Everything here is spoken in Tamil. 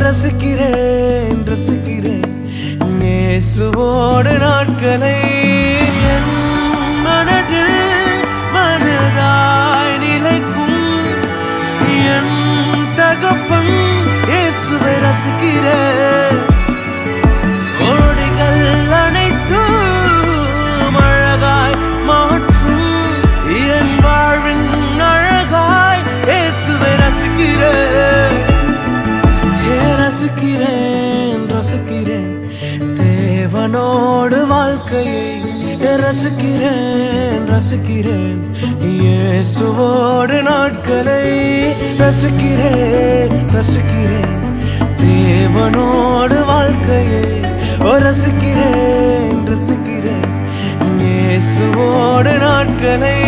ரசிக்கிறேன் ரசிக்கிறேன் இயேசுவோடு நாட்களை என் மனதில் மனதாய் நிலைக்கும் என் தகப்பன் இயேசுவை ரசிக்கிறேன். கோடிகள் அனைத்தும் அழகாய் மாற்றும் என் வாழ்வின் அழகாய் இயேசுவை ரசிக்கிறேன். ரசிக்கிறேன் ரசிக்கிறேன் தேவனோடு வாழ்க்கையை ரசிக்கிறேன் ரசிக்கிறேன் இயேசுவோடு நாட்களை ரசிக்கிறேன் ரசிக்கிறேன் தேவனோடு வாழ்க்கையை ரசிக்கிறேன் ரசிக்கிறேன் இயேசுவோடு நாட்களை